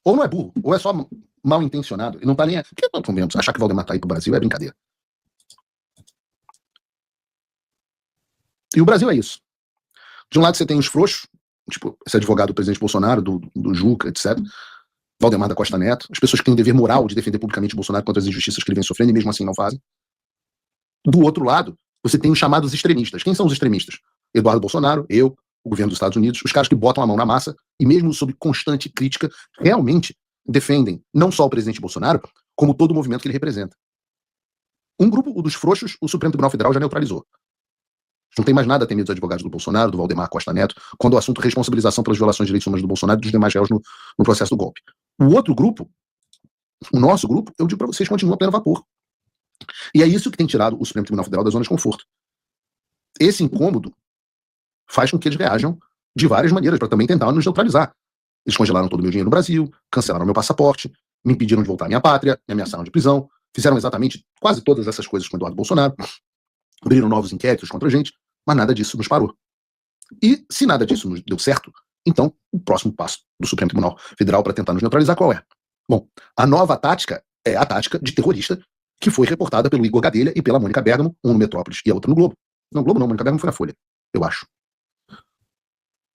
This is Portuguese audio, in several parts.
ou não é burro, ou é só mal intencionado, e não tá nem... Porque não convenhamos, achar que o Valdemar tá aí pro Brasil é brincadeira. E o Brasil é isso. De um lado você tem os frouxos, tipo, esse advogado do presidente Bolsonaro, do Juca, etc., Valdemar da Costa Neto, as pessoas que têm o dever moral de defender publicamente o Bolsonaro contra as injustiças que ele vem sofrendo e mesmo assim não fazem. Do outro lado, você tem os chamados extremistas. Quem são os extremistas? Eduardo Bolsonaro, eu, o governo dos Estados Unidos, os caras que botam a mão na massa e mesmo sob constante crítica, realmente defendem não só o presidente Bolsonaro, como todo o movimento que ele representa. Um grupo, o dos frouxos, o Supremo Tribunal Federal já neutralizou. Não tem mais nada a temer dos advogados do Bolsonaro, do Valdemar Costa Neto, quando o assunto é responsabilização pelas violações de direitos humanos do Bolsonaro e dos demais réus no processo do golpe. O outro grupo, o nosso grupo, eu digo para vocês, continua a pleno vapor. E é isso que tem tirado o Supremo Tribunal Federal da zona de conforto. Esse incômodo faz com que eles reajam de várias maneiras para também tentar nos neutralizar. Eles congelaram todo o meu dinheiro no Brasil, cancelaram meu passaporte, me impediram de voltar à minha pátria, me ameaçaram de prisão, fizeram exatamente quase todas essas coisas com o Eduardo Bolsonaro, abriram novos inquéritos contra a gente, mas nada disso nos parou. E se nada disso nos deu certo, então o próximo passo do Supremo Tribunal Federal para tentar nos neutralizar qual é? Bom, a nova tática é a tática de terrorista que foi reportada pelo Igor Gadelha e pela Mônica Bergamo, um no Metrópolis e a outra no Globo. Não, Globo não, Mônica Bergamo foi na Folha, eu acho.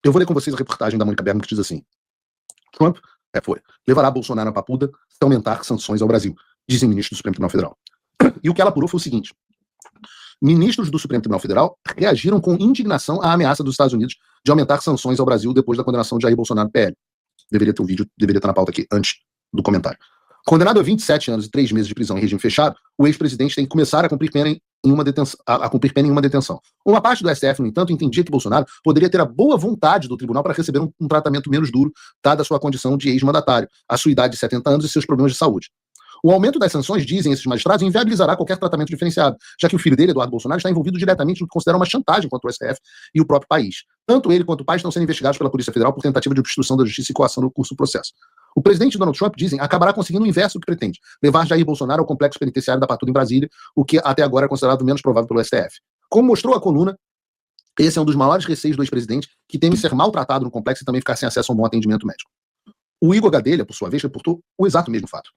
Eu vou ler com vocês a reportagem da Mônica Bergamo que diz assim: Trump, Folha, levará Bolsonaro a papuda se aumentar sanções ao Brasil, dizem ministros do Supremo Tribunal Federal. E o que ela apurou foi o seguinte: ministros do Supremo Tribunal Federal reagiram com indignação à ameaça dos Estados Unidos de aumentar sanções ao Brasil depois da condenação de Jair Bolsonaro do PL. Deveria ter um vídeo, deveria estar na pauta aqui, antes do comentário. Condenado a 27 anos e 3 meses de prisão em regime fechado, o ex-presidente tem que começar a cumprir pena em uma detenção. Uma parte do STF, no entanto, entendia que Bolsonaro poderia ter a boa vontade do tribunal para receber um tratamento menos duro, dada a sua condição de ex-mandatário, a sua idade de 70 anos e seus problemas de saúde. O aumento das sanções, dizem esses magistrados, inviabilizará qualquer tratamento diferenciado, já que o filho dele, Eduardo Bolsonaro, está envolvido diretamente no que considera uma chantagem contra o STF e o próprio país. Tanto ele quanto o pai estão sendo investigados pela Polícia Federal por tentativa de obstrução da justiça e coação no curso do processo. O presidente Donald Trump, dizem, acabará conseguindo o inverso do que pretende, levar Jair Bolsonaro ao complexo penitenciário da Papuda em Brasília, o que até agora é considerado menos provável pelo STF. Como mostrou a coluna, esse é um dos maiores receios do ex-presidente, que teme ser maltratado no complexo e também ficar sem acesso a um bom atendimento médico. O Igor Gadelha, por sua vez, reportou o exato mesmo fato.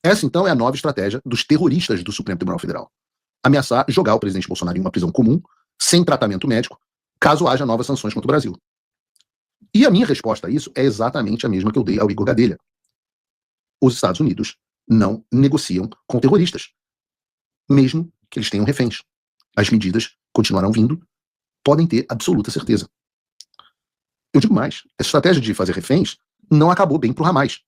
Essa, então, é a nova estratégia dos terroristas do Supremo Tribunal Federal. Ameaçar jogar o presidente Bolsonaro em uma prisão comum, sem tratamento médico, caso haja novas sanções contra o Brasil. E a minha resposta a isso é exatamente a mesma que eu dei ao Igor Gadelha. Os Estados Unidos não negociam com terroristas, mesmo que eles tenham reféns. As medidas continuarão vindo, podem ter absoluta certeza. Eu digo mais, essa estratégia de fazer reféns não acabou bem pro Hamas.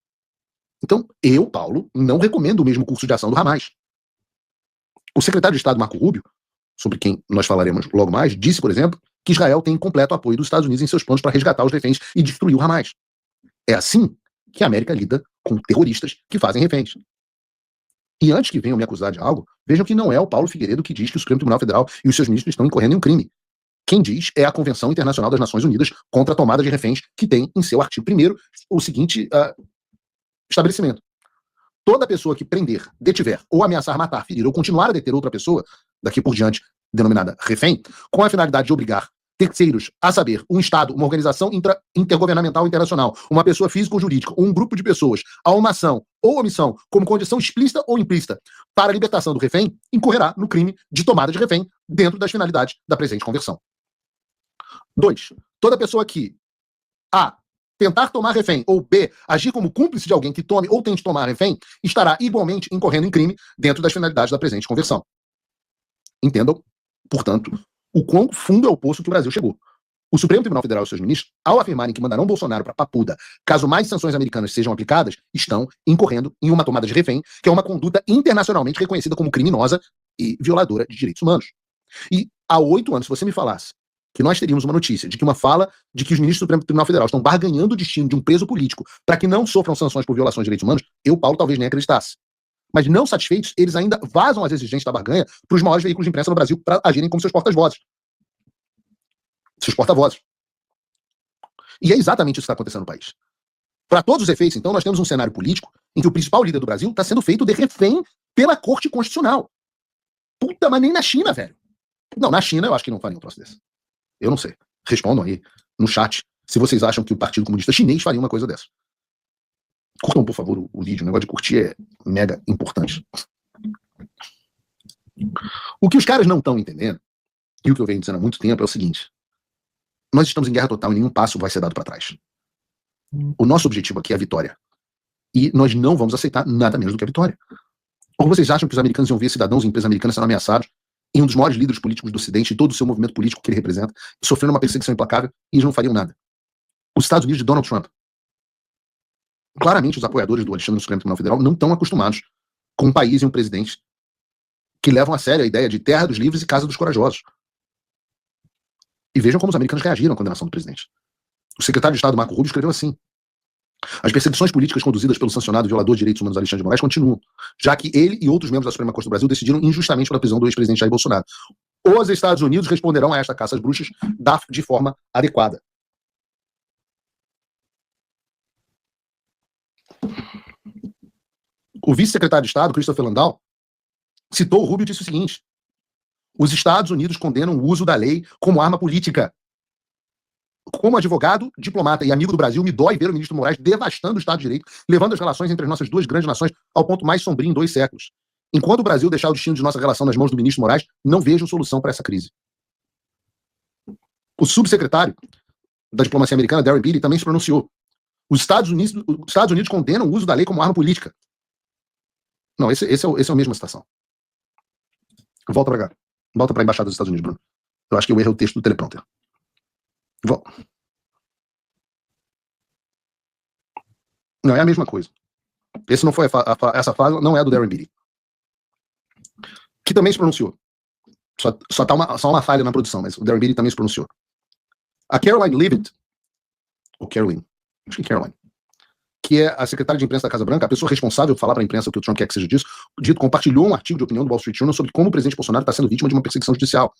Então, eu, Paulo, não recomendo o mesmo curso de ação do Hamas. O secretário de Estado, Marco Rubio, sobre quem nós falaremos logo mais, disse, por exemplo, que Israel tem completo apoio dos Estados Unidos em seus planos para resgatar os reféns e destruir o Hamas. É assim que a América lida com terroristas que fazem reféns. E antes que venham me acusar de algo, vejam que não é o Paulo Figueiredo que diz que o Supremo Tribunal Federal e os seus ministros estão incorrendo em um crime. Quem diz é a Convenção Internacional das Nações Unidas contra a tomada de reféns, que tem em seu artigo 1º o seguinte estabelecimento: toda pessoa que prender, detiver ou ameaçar matar, ferir ou continuar a deter outra pessoa, daqui por diante denominada refém, com a finalidade de obrigar terceiros, a saber, um Estado, uma organização intergovernamental internacional, uma pessoa física ou jurídica, ou um grupo de pessoas, a uma ação ou omissão, como condição explícita ou implícita, para a libertação do refém, incorrerá no crime de tomada de refém, dentro das finalidades da presente conversão. 2. Toda pessoa que A. tentar tomar refém, ou B. agir como cúmplice de alguém que tome ou tente tomar refém, estará igualmente incorrendo em crime dentro das finalidades da presente conversão. Entendam, portanto, o quão fundo é o poço que o Brasil chegou. O Supremo Tribunal Federal e seus ministros, ao afirmarem que mandarão Bolsonaro para Papuda caso mais sanções americanas sejam aplicadas, estão incorrendo em uma tomada de refém, que é uma conduta internacionalmente reconhecida como criminosa e violadora de direitos humanos. E há 8 anos, se você me falasse que nós teríamos uma notícia de que uma fala de que os ministros do Supremo Tribunal Federal estão barganhando o destino de um preso político para que não sofram sanções por violações de direitos humanos, eu, Paulo, talvez nem acreditasse. Mas não satisfeitos, eles ainda vazam as exigências da barganha para os maiores veículos de imprensa no Brasil para agirem como seus porta-vozes. Seus porta-vozes. E é exatamente isso que está acontecendo no país. Para todos os efeitos, então, nós temos um cenário político em que o principal líder do Brasil está sendo feito de refém pela Corte Constitucional. Puta, mas nem na China, velho. Não, na China eu acho que não faria um troço desse. Eu não sei. Respondam aí no chat se vocês acham que o Partido Comunista Chinês faria uma coisa dessa. Curtam, por favor, o vídeo. O negócio de curtir é mega importante. O que os caras não estão entendendo, e o que eu venho dizendo há muito tempo, é o seguinte: nós estamos em guerra total e nenhum passo vai ser dado para trás. O nosso objetivo aqui é a vitória. E nós não vamos aceitar nada menos do que a vitória. Ou vocês acham que os americanos iam ver cidadãos e empresas americanas sendo ameaçados e um dos maiores líderes políticos do Ocidente e todo o seu movimento político que ele representa, sofrendo uma perseguição implacável, e eles não fariam nada? Os Estados Unidos de Donald Trump. Claramente, os apoiadores do Alexandre no Supremo Tribunal Federal não estão acostumados com um país e um presidente que levam a sério a ideia de terra dos livres e casa dos corajosos. E vejam como os americanos reagiram à condenação do presidente. O secretário de Estado, Marco Rubio, escreveu assim: as perseguições políticas conduzidas pelo sancionado violador de direitos humanos Alexandre de Moraes continuam, já que ele e outros membros da Suprema Corte do Brasil decidiram injustamente pela prisão do ex-presidente Jair Bolsonaro. Os Estados Unidos responderão a esta caça às bruxas de forma adequada. O vice-secretário de Estado, Christopher Landau, citou o Rubio e disse o seguinte: os Estados Unidos condenam o uso da lei como arma política. Como advogado, diplomata e amigo do Brasil, me dói ver o ministro Moraes devastando o Estado de Direito, levando as relações entre as nossas duas grandes nações ao ponto mais sombrio em 2 séculos. Enquanto o Brasil deixar o destino de nossa relação nas mãos do ministro Moraes, não vejo solução para essa crise. O subsecretário da diplomacia americana, Darren Beattie, também se pronunciou: os Estados Unidos condenam o uso da lei como arma política. Não, esse é a mesma citação. Volta para cá. Volta para a Embaixada dos Estados Unidos, Bruno. Eu acho que eu errei o texto do teleprompter. Não, é a mesma coisa. Esse não foi essa fala não é a do Darren Beattie, que também se pronunciou. Só uma falha na produção, mas o Darren Beattie também se pronunciou. A Caroline Leavitt, ou Caroline, acho que Caroline, que é a secretária de imprensa da Casa Branca, a pessoa responsável por falar para a imprensa o que o Trump quer que seja dito, compartilhou um artigo de opinião do Wall Street Journal sobre como o presidente Bolsonaro está sendo vítima de uma perseguição judicial.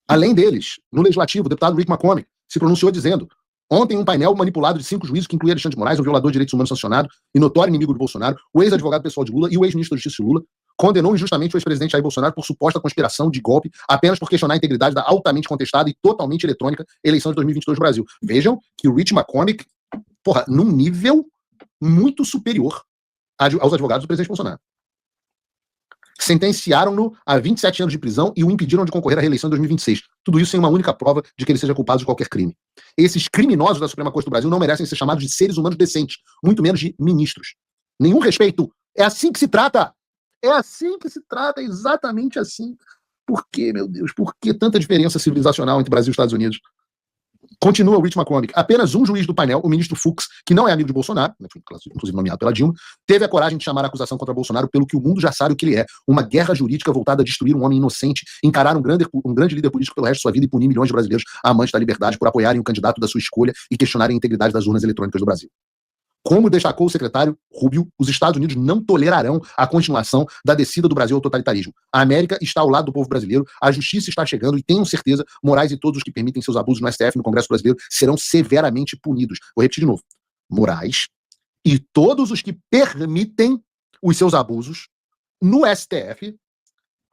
Além deles, no Legislativo, o deputado Rick McCormick se pronunciou dizendo: ontem um painel manipulado de 5 juízes que incluía Alexandre de Moraes, um violador de direitos humanos sancionado e notório inimigo de Bolsonaro, o ex-advogado pessoal de Lula e o ex-ministro da Justiça Lula, condenou injustamente o ex-presidente Jair Bolsonaro por suposta conspiração de golpe apenas por questionar a integridade da altamente contestada e totalmente eletrônica eleição de 2022 no Brasil. Vejam que o Rich McCormick, num nível muito superior aos advogados do presidente Bolsonaro. Sentenciaram-no a 27 anos de prisão e o impediram de concorrer à reeleição em 2026. Tudo isso sem uma única prova de que ele seja culpado de qualquer crime. Esses criminosos da Suprema Corte do Brasil não merecem ser chamados de seres humanos decentes, muito menos de ministros. Nenhum respeito. É assim que se trata. É assim que se trata, é exatamente assim. Por que, meu Deus? Por que tanta diferença civilizacional entre Brasil e Estados Unidos? Continua o Rich McCormick. Apenas um juiz do painel, o ministro Fux, que não é amigo de Bolsonaro, inclusive nomeado pela Dilma, teve a coragem de chamar a acusação contra Bolsonaro pelo que o mundo já sabe o que ele é: uma guerra jurídica voltada a destruir um homem inocente, encarar um grande líder político pelo resto de sua vida e punir milhões de brasileiros amantes da liberdade por apoiarem o candidato da sua escolha e questionarem a integridade das urnas eletrônicas do Brasil. Como destacou o secretário Rubio, os Estados Unidos não tolerarão a continuação da descida do Brasil ao totalitarismo. A América está ao lado do povo brasileiro, a justiça está chegando e tenham certeza, Moraes e todos os que permitem seus abusos no STF e no Congresso brasileiro serão severamente punidos. Vou repetir de novo. Moraes e todos os que permitem os seus abusos no STF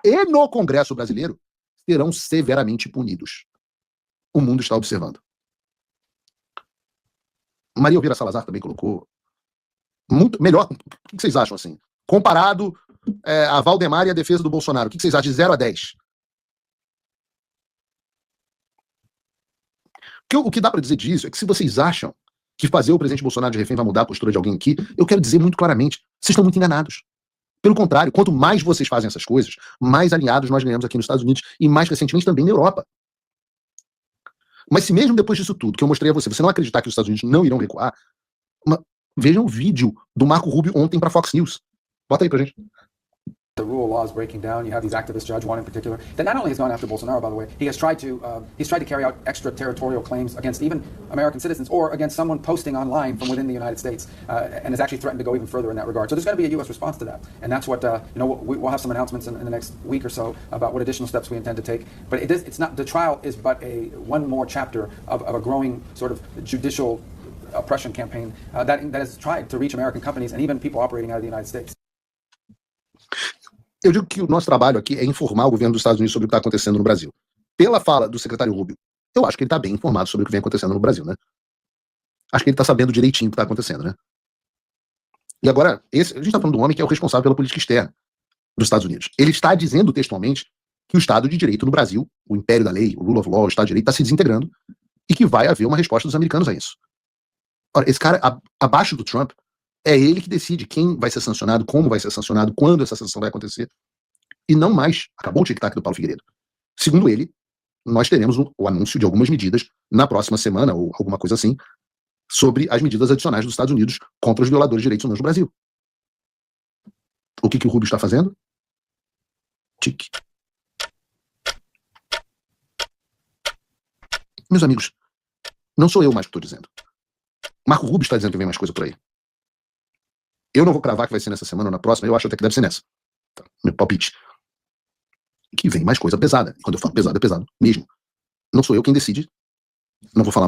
e no Congresso brasileiro serão severamente punidos. O mundo está observando. Maria Elvira Salazar também colocou muito melhor. O que vocês acham assim? Comparado a Valdemar e a defesa do Bolsonaro, o que vocês acham de 0 a 10? O que dá para dizer disso é que se vocês acham que fazer o presidente Bolsonaro de refém vai mudar a postura de alguém aqui, eu quero dizer muito claramente, vocês estão muito enganados. Pelo contrário, quanto mais vocês fazem essas coisas, mais alinhados nós ganhamos aqui nos Estados Unidos e mais recentemente também na Europa. Mas se mesmo depois disso tudo que eu mostrei a você, você não acreditar que os Estados Unidos não irão recuar, vejam o vídeo do Marco Rubio ontem para Fox News. Bota aí pra gente. The rule of law is breaking down. You have these activist judge, one in particular, that not only has gone after Bolsonaro, by the way, he has tried to carry out extraterritorial claims against even American citizens or against someone posting online from within the United States, and has actually threatened to go even further in that regard. So there's going to be a U.S. response to that, and that's what we'll have some announcements in the next week or so about what additional steps we intend to take. But it's not, the trial is but one more chapter of a growing sort of judicial oppression campaign that has tried to reach American companies and even people operating out of the United States. Eu digo que o nosso trabalho aqui é informar o governo dos Estados Unidos sobre o que está acontecendo no Brasil. Pela fala do secretário Rubio, eu acho que ele está bem informado sobre o que vem acontecendo no Brasil, né? Acho que ele está sabendo direitinho o que está acontecendo, né? E agora, a gente está falando do homem que é o responsável pela política externa dos Estados Unidos. Ele está dizendo textualmente que o Estado de Direito no Brasil, o império da lei, o rule of law, o Estado de Direito, está se desintegrando e que vai haver uma resposta dos americanos a isso. Ora, esse cara, abaixo do Trump, é ele que decide quem vai ser sancionado, como vai ser sancionado, quando essa sanção vai acontecer. E não mais, acabou o tic-tac do Paulo Figueiredo. Segundo ele, nós teremos o anúncio de algumas medidas na próxima semana, ou alguma coisa assim, sobre as medidas adicionais dos Estados Unidos contra os violadores de direitos humanos no Brasil. O que o Rubio está fazendo? Tic. Meus amigos, não sou eu mais que estou dizendo. Marco Rubio está dizendo que vem mais coisa por aí. Eu não vou cravar que vai ser nessa semana ou na próxima, eu acho até que deve ser nessa. Tá, meu palpite. Que vem mais coisa pesada. E quando eu falo pesado, é pesado mesmo. Não sou eu quem decide. Não vou falar mais.